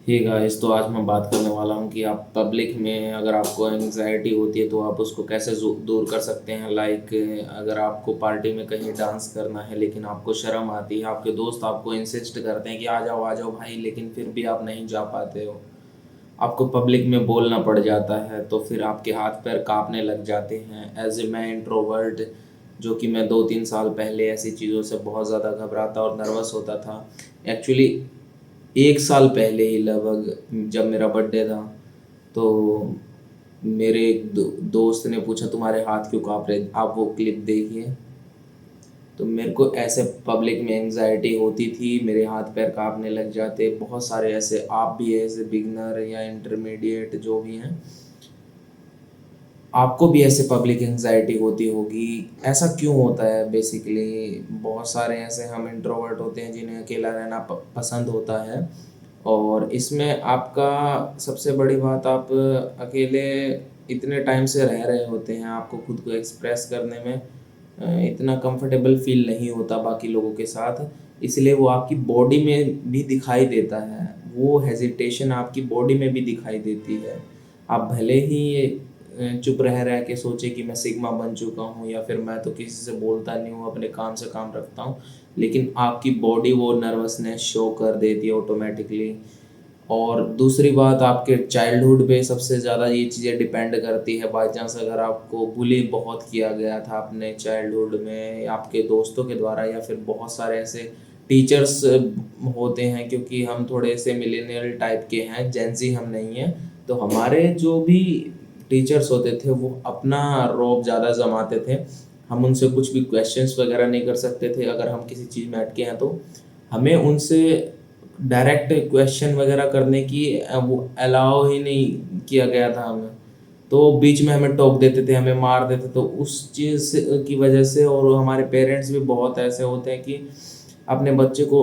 Hey guys, तो आज मैं बात करने वाला हूँ कि आप पब्लिक में अगर आपको एंग्जाइटी होती है तो आप उसको कैसे दूर कर सकते हैं। लाइक अगर आपको पार्टी में कहीं डांस करना है लेकिन आपको शर्म आती है, आपके दोस्त आपको इंसिस्ट करते हैं कि आ जाओ भाई, लेकिन फिर भी आप नहीं जा पाते हो, आपको पब्लिक में बोलना पड़ जाता है, तो फिर आपके हाथ पैर कांपने लग जाते हैं। एज ए मैं इंट्रोवर्ट, जो कि मैं 2-3 साल पहले ऐसी चीज़ों से बहुत ज़्यादा घबराता और नर्वस होता था। एक्चुअली 1 साल पहले ही लगभग जब मेरा बर्थडे था, तो मेरे एक दोस्त ने पूछा तुम्हारे हाथ क्यों काँप रहे, आप वो क्लिप देखिए। तो मेरे को ऐसे पब्लिक में एंग्जाइटी होती थी, मेरे हाथ पैर काँपने लग जाते। बहुत सारे ऐसे, आप भी ऐसे बिगनर या इंटरमीडिएट जो भी हैं, आपको भी ऐसे पब्लिक एंग्जाइटी होती होगी। ऐसा क्यों होता है? बेसिकली बहुत सारे ऐसे हम इंट्रोवर्ट होते हैं जिन्हें अकेला रहना पसंद होता है, और इसमें आपका सबसे बड़ी बात, आप अकेले इतने टाइम से रह रहे होते हैं, आपको खुद को एक्सप्रेस करने में इतना कंफर्टेबल फील नहीं होता बाकी लोगों के साथ, इसलिए वो आपकी बॉडी में भी दिखाई देता है। वो हेजिटेशन आपकी बॉडी में भी दिखाई देती है। आप भले ही चुप रह के सोचे कि मैं सिग्मा बन चुका हूँ या फिर मैं तो किसी से बोलता नहीं हूँ, अपने काम से काम रखता हूँ, लेकिन आपकी बॉडी वो नर्वसनेस शो कर देती है ऑटोमेटिकली। और दूसरी बात, आपके चाइल्डहुड पे सबसे ज़्यादा ये चीज़ें डिपेंड करती है। बाई चांस अगर आपको बुली बहुत किया गया था अपने चाइल्डहुड में आपके दोस्तों के द्वारा, या फिर बहुत सारे ऐसे टीचर्स होते हैं, क्योंकि हम थोड़े से मिलेनियल टाइप के हैं, जेंजी हम नहीं हैं, तो हमारे जो भी टीचर्स होते थे वो अपना रौब ज़्यादा जमाते थे। हम उनसे कुछ भी क्वेश्चंस वगैरह नहीं कर सकते थे। अगर हम किसी चीज़ में अटके हैं तो हमें उनसे डायरेक्ट क्वेश्चन वगैरह करने की वो अलाउ ही नहीं किया गया था हमें। तो बीच में हमें टोक देते थे, हमें मार देते, तो उस चीज़ की वजह से। और हमारे पेरेंट्स भी बहुत ऐसे होते हैं कि अपने बच्चे को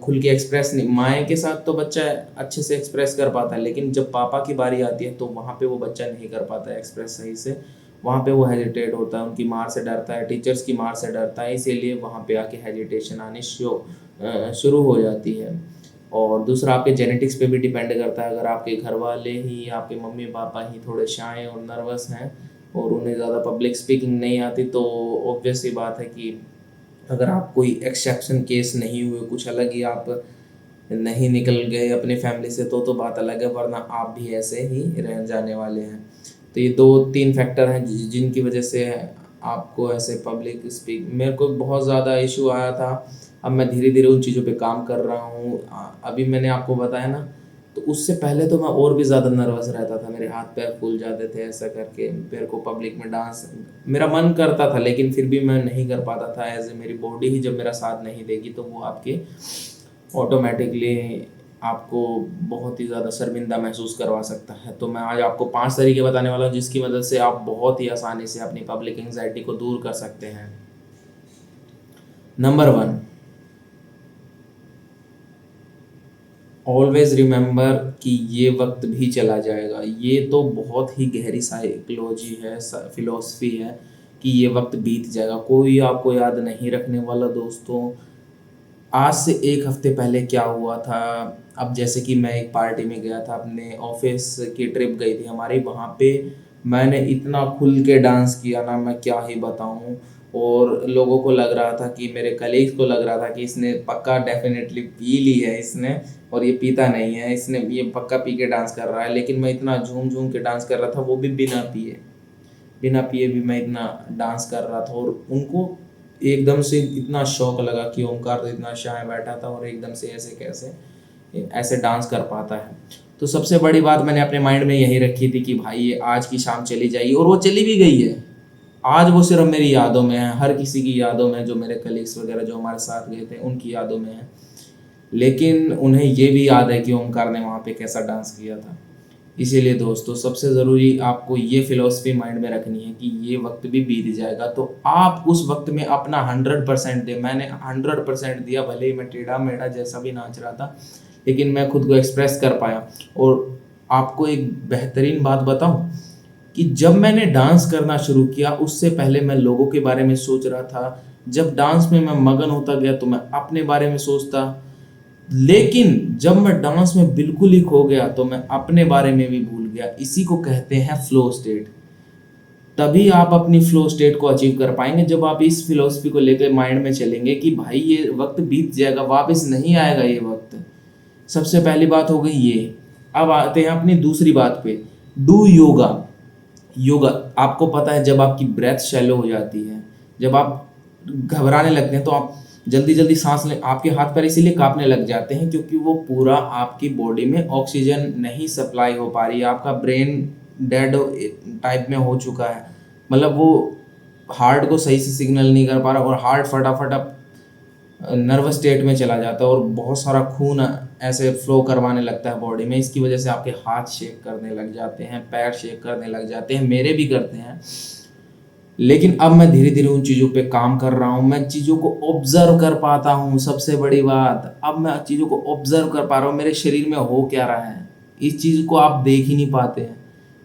खुल के एक्सप्रेस नहीं, माएँ के साथ तो बच्चा अच्छे से एक्सप्रेस कर पाता है, लेकिन जब पापा की बारी आती है तो वहाँ पे वो बच्चा नहीं कर पाता है एक्सप्रेस सही से। वहाँ पे वो हेजिटेट होता है, उनकी मार से डरता है, टीचर्स की मार से डरता है, इसीलिए वहाँ पे आके हेजिटेशन आनी शुरू हो जाती है। और दूसरा, आपके जेनेटिक्स पे भी डिपेंड करता है। अगर आपके घर वाले ही, आपके मम्मी पापा ही थोड़े शाय और नर्वस हैं और उन्हें ज़्यादा पब्लिक स्पीकिंग नहीं आती, तो ऑब्वियस सी बात है कि अगर आप कोई एक्सेप्शन केस नहीं हुए, कुछ अलग ही आप नहीं निकल गए अपनी फैमिली से, तो बात अलग है, वरना आप भी ऐसे ही रह जाने वाले हैं। तो ये 2-3 फैक्टर हैं जिनकी वजह से आपको ऐसे पब्लिक स्पीक, मेरे को बहुत ज़्यादा इशू आया था। अब मैं धीरे धीरे उन चीज़ों पे काम कर रहा हूँ। अभी मैंने आपको बताया ना, तो उससे पहले तो मैं और भी ज़्यादा नर्वस रहता था, मेरे हाथ पैर फूल जाते थे ऐसा करके। मेरे को पब्लिक में डांस, मेरा मन करता था लेकिन फिर भी मैं नहीं कर पाता था। एज ए मेरी बॉडी ही जब मेरा साथ नहीं देगी तो वो आपके ऑटोमेटिकली आपको बहुत ही ज़्यादा शर्मिंदा महसूस करवा सकता है। तो मैं आज आपको 5 तरीके बताने वाला हूँ जिसकी मदद से आप बहुत ही आसानी से अपनी पब्लिक एंग्जाइटी को दूर कर सकते हैं। नंबर 1, ऑलवेज रिमेंबर कि ये वक्त भी चला जाएगा। ये तो बहुत ही गहरी साइकोलॉजी है, फिलॉसफी है कि ये वक्त बीत जाएगा, कोई आपको याद नहीं रखने वाला दोस्तों। आज से 1 हफ्ते पहले क्या हुआ था? अब जैसे कि मैं एक पार्टी में गया था, अपने ऑफिस की ट्रिप गई थी हमारी, वहाँ पे मैंने इतना खुल के डांस किया ना, मैं क्या ही बताऊँ। और लोगों को लग रहा था कि, मेरे कलीग्स को लग रहा था कि इसने पक्का डेफिनेटली पी ली है इसने, और ये पीता नहीं है, इसने ये पक्का पी के डांस कर रहा है। लेकिन मैं इतना झूम झूम के डांस कर रहा था, वो भी बिना पिए भी मैं इतना डांस कर रहा था। और उनको एकदम से इतना शौक लगा कि ओमकार तो इतना शाय बैठा था और एकदम से ऐसे कैसे ऐसे डांस कर पाता है। तो सबसे बड़ी बात मैंने अपने माइंड में यही रखी थी कि भाई ये आज की शाम चली जाएगी, और वो चली भी गई है। आज वो सिर्फ मेरी यादों में है, हर किसी की यादों में, जो मेरे कलीग्स वगैरह जो हमारे साथ गए थे उनकी यादों में है। लेकिन उन्हें ये भी याद है कि ओमकार ने वहाँ पे कैसा डांस किया था। इसीलिए दोस्तों, सबसे ज़रूरी आपको ये फिलॉसफी माइंड में रखनी है कि ये वक्त भी बीत जाएगा, तो आप उस वक्त में अपना 100% दें। मैंने 100% दिया, भले ही मैं टेढ़ा मेढ़ा जैसा भी नाच रहा था, लेकिन मैं खुद को एक्सप्रेस कर पाया। और आपको एक बेहतरीन बात बताऊं कि जब मैंने डांस करना शुरू किया, उससे पहले मैं लोगों के बारे में सोच रहा था। जब डांस में मैं मगन होता गया तो मैं अपने बारे में सोचता, लेकिन जब मैं डांस में बिल्कुल ही खो गया तो मैं अपने बारे में भी भूल गया। इसी को कहते हैं फ्लो स्टेट। तभी आप अपनी फ्लो स्टेट को अचीव कर पाएंगे जब आप इस फिलोसफी को लेकर माइंड में चलेंगे कि भाई ये वक्त बीत जाएगा, वापस नहीं आएगा ये वक्त। सबसे पहली बात हो गई ये। अब आते हैं अपनी दूसरी बात पे, डू योगा। योगा, आपको पता है जब आपकी ब्रेथ शैलो हो जाती है, जब आप घबराने लगते हैं तो आप जल्दी जल्दी सांस लें, आपके हाथ पैर इसीलिए कांपने लग जाते हैं क्योंकि वो पूरा आपकी बॉडी में ऑक्सीजन नहीं सप्लाई हो पा रही है। आपका ब्रेन डेड टाइप में हो चुका है, मतलब वो हार्ट को सही से सिग्नल नहीं कर पा रहा और हार्ट फटाफट अब नर्वस स्टेट में चला जाता है और बहुत सारा खून ऐसे फ्लो करवाने लगता है बॉडी में। इसकी वजह से आपके हाथ शेक करने लग जाते हैं, पैर शेक करने लग जाते हैं, मेरे भी करते हैं। लेकिन अब मैं धीरे धीरे उन चीज़ों पे काम कर रहा हूँ, मैं चीज़ों को ऑब्जर्व कर पाता हूँ। सबसे बड़ी बात, अब मैं चीज़ों को ऑब्जर्व कर पा रहा हूँ, मेरे शरीर में हो क्या रहा है। इस चीज़ को आप देख ही नहीं पाते हैं।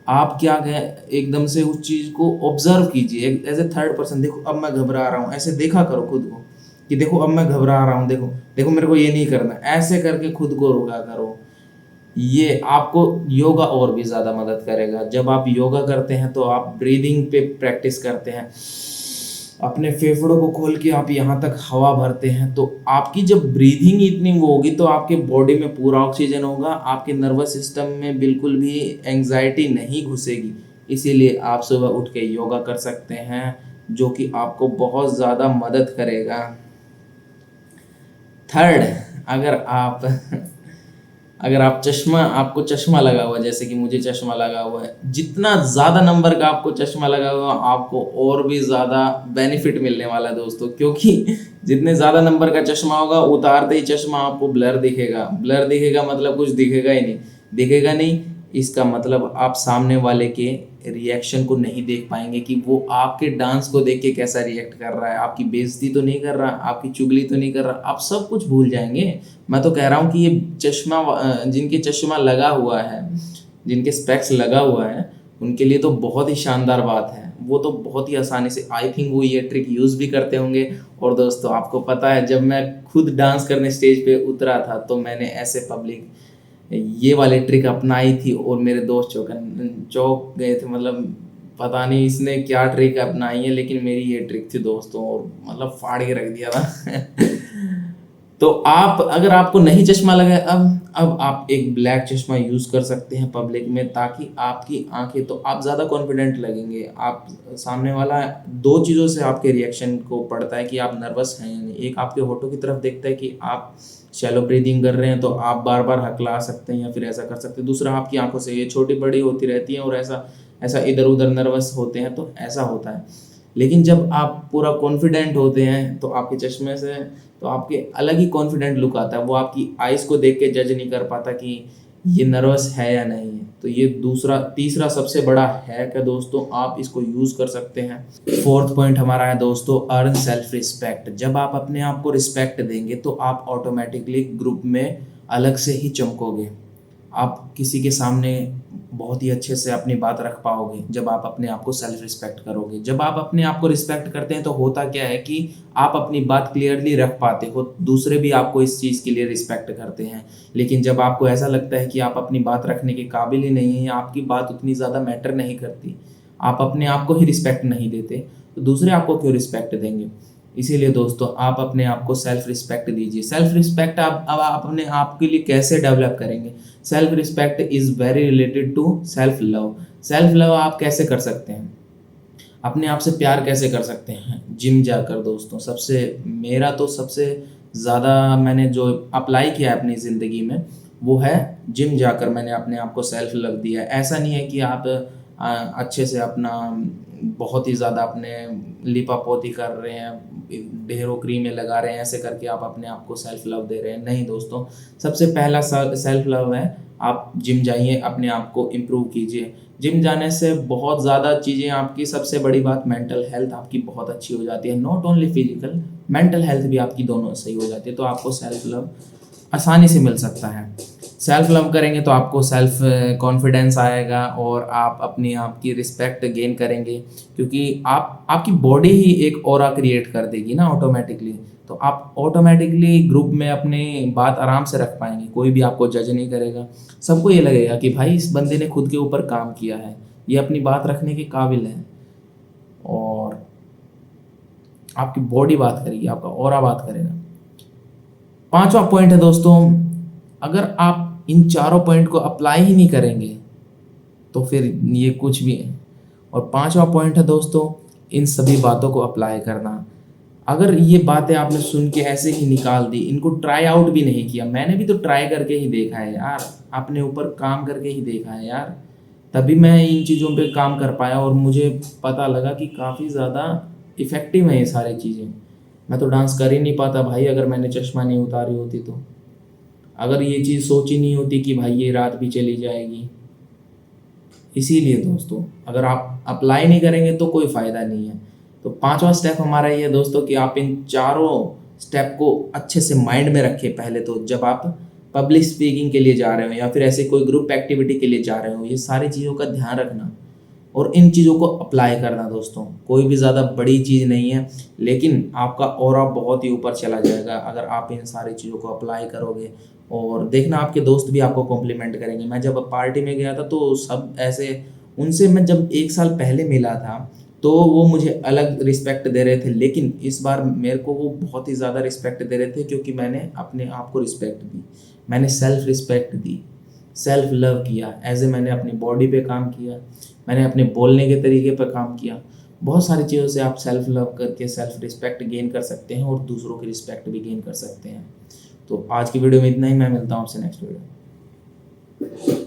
आप क्या कहें, एकदम से उस चीज़ को ऑब्जर्व कीजिए एज ए थर्ड पर्सन। देखो अब मैं घबरा रहा हूँ, ऐसे देखा करो खुद को कि देखो अब मैं घबरा रहा हूँ, देखो देखो मेरे को ये नहीं करना। ऐसे करके खुद को रोका करो। ये आपको योगा और भी ज़्यादा मदद करेगा। जब आप योगा करते हैं तो आप ब्रीदिंग पे प्रैक्टिस करते हैं, अपने फेफड़ों को खोल के आप यहाँ तक हवा भरते हैं, तो आपकी जब ब्रीदिंग इतनी वो होगी तो आपके बॉडी में पूरा ऑक्सीजन होगा, आपके नर्वस सिस्टम में बिल्कुल भी एंजाइटी नहीं घुसेगी। इसीलिए आप सुबह उठ के योगा कर सकते हैं, जो कि आपको बहुत ज़्यादा मदद करेगा। थर्ड, अगर आप आपको चश्मा लगा हुआ है, जैसे कि मुझे चश्मा लगा हुआ है, जितना ज़्यादा नंबर का आपको चश्मा लगा हुआ आपको और भी ज़्यादा बेनिफिट मिलने वाला है दोस्तों। क्योंकि जितने ज़्यादा नंबर का चश्मा होगा, उतारते ही चश्मा आपको ब्लर दिखेगा। ब्लर दिखेगा मतलब कुछ दिखेगा ही नहीं, दिखेगा नहीं इसका मतलब आप सामने वाले के रिएक्शन को नहीं देख पाएंगे कि वो आपके डांस को देख के कैसा रिएक्ट कर रहा है, आपकी बेइज्जती तो नहीं कर रहा, आपकी चुगली तो नहीं कर रहा, आप सब कुछ भूल जाएंगे। मैं तो कह रहा हूँ कि ये जिनके चश्मा लगा हुआ है, जिनके स्पेक्स लगा हुआ है, उनके लिए तो बहुत ही शानदार बात है। वो तो बहुत ही आसानी से, आई थिंक वो ये ट्रिक यूज़ भी करते होंगे। और दोस्तों आपको पता है जब मैं खुद डांस करने स्टेज पे उतरा था तो मैंने ऐसे पब्लिक ये वाली ट्रिक अपनाई थी और मेरे दोस्त चौक गए थे। मतलब पता नहीं इसने क्या ट्रिक अपनाई है, लेकिन मेरी ये ट्रिक थी दोस्तों और मतलब फाड़ के रख दिया था। तो आप, अगर आपको नहीं चश्मा लगा अब आप एक ब्लैक चश्मा यूज़ कर सकते हैं पब्लिक में, ताकि आपकी आंखें, तो आप ज़्यादा कॉन्फिडेंट लगेंगे। आप सामने वाला दो चीज़ों से आपके रिएक्शन को पड़ता है कि आप नर्वस हैं या नहीं। एक आपके होठों की तरफ देखता है कि आप शैलो ब्रीदिंग कर रहे हैं तो आप बार बार हकला सकते हैं या फिर ऐसा कर सकते हैं। दूसरा आपकी आंखों से ये छोटी बड़ी होती रहती हैं और ऐसा ऐसा इधर उधर नर्वस होते हैं तो ऐसा होता है। लेकिन जब आप पूरा कॉन्फिडेंट होते हैं तो आपके चश्मे से तो आपके अलग ही कॉन्फिडेंट लुक आता है। वो आपकी आइज़ को देख के जज नहीं कर पाता कि ये नर्वस है या नहीं है। तो ये तीसरा सबसे बड़ा हैक है दोस्तों, आप इसको यूज़ कर सकते हैं। फोर्थ पॉइंट हमारा है दोस्तों, अर्न सेल्फ रिस्पेक्ट। जब आप अपने आप को रिस्पेक्ट देंगे तो आप ऑटोमेटिकली ग्रुप में अलग से ही चमकोगे। आप किसी के सामने बहुत ही अच्छे से अपनी बात रख पाओगे जब आप अपने आप को सेल्फ रिस्पेक्ट करोगे। जब आप अपने आप को रिस्पेक्ट करते हैं तो होता क्या है कि आप अपनी बात क्लियरली रख पाते हो, दूसरे भी आपको इस चीज़ के लिए रिस्पेक्ट करते हैं। लेकिन जब आपको ऐसा लगता है कि आप अपनी बात रखने के काबिल ही नहीं हैं या आपकी बात उतनी ज़्यादा मैटर नहीं करती, आप अपने आप को ही रिस्पेक्ट नहीं देते, तो दूसरे आपको क्यों रिस्पेक्ट देंगे। इसीलिए दोस्तों आप अपने आप को सेल्फ रिस्पेक्ट दीजिए। सेल्फ रिस्पेक्ट आप अब आप अपने आप के लिए कैसे डेवलप करेंगे। Self respect is very related to self love. Self love आप कैसे कर सकते हैं, अपने आप से प्यार कैसे कर सकते हैं। जिम जाकर दोस्तों, मेरा तो सबसे ज़्यादा मैंने जो अप्लाई किया है अपनी ज़िंदगी में वो है जिम जाकर मैंने अपने आप को सेल्फ लव दिया। ऐसा नहीं है कि आप अच्छे से अपना बहुत ही ज़्यादा अपने लिपापोती कर रहे हैं, ढेरों क्रीमें लगा रहे हैं, ऐसे करके आप अपने आप को सेल्फ लव दे रहे हैं। नहीं दोस्तों, सबसे पहला सेल्फ लव है आप जिम जाइए, अपने आप को इम्प्रूव कीजिए। जिम जाने से बहुत ज़्यादा चीज़ें आपकी, सबसे बड़ी बात मेंटल हेल्थ आपकी बहुत अच्छी हो जाती है। Not only physical, mental health भी आपकी दोनों सही हो जाती है। तो आपको सेल्फ लव आसानी से मिल सकता है। सेल्फ लव करेंगे तो आपको सेल्फ कॉन्फिडेंस आएगा और आप अपनी आप की रिस्पेक्ट गेन करेंगे, क्योंकि आपकी बॉडी ही एक ऑरा क्रिएट कर देगी ना ऑटोमेटिकली। तो आप ऑटोमेटिकली ग्रुप में अपनी बात आराम से रख पाएंगे, कोई भी आपको जज नहीं करेगा। सबको ये लगेगा कि भाई इस बंदे ने खुद के ऊपर काम किया है, ये अपनी बात रखने के काबिल है। और आपकी बॉडी बात करेगी, आपका ऑरा बात करेगा। पांचवा पॉइंट है दोस्तों, अगर आप इन चारों पॉइंट को अप्लाई ही नहीं करेंगे तो फिर ये कुछ भी है। और पांचवा पॉइंट है दोस्तों, इन सभी बातों को अप्लाई करना। अगर ये बातें आपने सुन के ऐसे ही निकाल दी, इनको ट्राई आउट भी नहीं किया, मैंने भी तो ट्राई करके ही देखा है यार, अपने ऊपर काम करके ही देखा है यार, तभी मैं इन चीज़ों पे काम कर पाया और मुझे पता लगा कि काफ़ी ज़्यादा इफ़ेक्टिव है ये सारी चीज़ें। मैं तो डांस कर ही नहीं पाता भाई अगर मैंने चश्मा नहीं उतारी होती तो, अगर ये चीज़ सोची नहीं होती कि भाई ये रात भी चली जाएगी। इसीलिए दोस्तों, अगर आप अप्लाई नहीं करेंगे तो कोई फ़ायदा नहीं है। तो पांचवा स्टेप हमारा ये है दोस्तों कि आप इन चारों स्टेप को अच्छे से माइंड में रखें। पहले तो जब आप पब्लिक स्पीकिंग के लिए जा रहे हो या फिर ऐसे कोई ग्रुप एक्टिविटी के लिए जा रहे हो, ये सारी चीज़ों का ध्यान रखना और इन चीज़ों को अप्लाई करना दोस्तों। कोई भी ज़्यादा बड़ी चीज़ नहीं है, लेकिन आपका ऑरा बहुत ही ऊपर चला जाएगा अगर आप इन सारी चीज़ों को अप्लाई करोगे। और देखना आपके दोस्त भी आपको कॉम्प्लीमेंट करेंगे। मैं जब पार्टी में गया था तो सब ऐसे, उनसे मैं जब 1 साल पहले मिला था तो वो मुझे अलग रिस्पेक्ट दे रहे थे, लेकिन इस बार मेरे को वो बहुत ही ज़्यादा रिस्पेक्ट दे रहे थे क्योंकि मैंने अपने आप को रिस्पेक्ट दी, मैंने सेल्फ रिस्पेक्ट दी, सेल्फ लव किया। एज ए मैंने अपनी बॉडी पे काम किया, मैंने अपने बोलने के तरीके पर काम किया। बहुत सारी चीज़ों से आप सेल्फ लव करके सेल्फ रिस्पेक्ट गेन कर सकते हैं और दूसरों की रिस्पेक्ट भी गेन कर सकते हैं। तो आज की वीडियो में इतना ही, मैं मिलता हूँ आपसे नेक्स्ट वीडियो।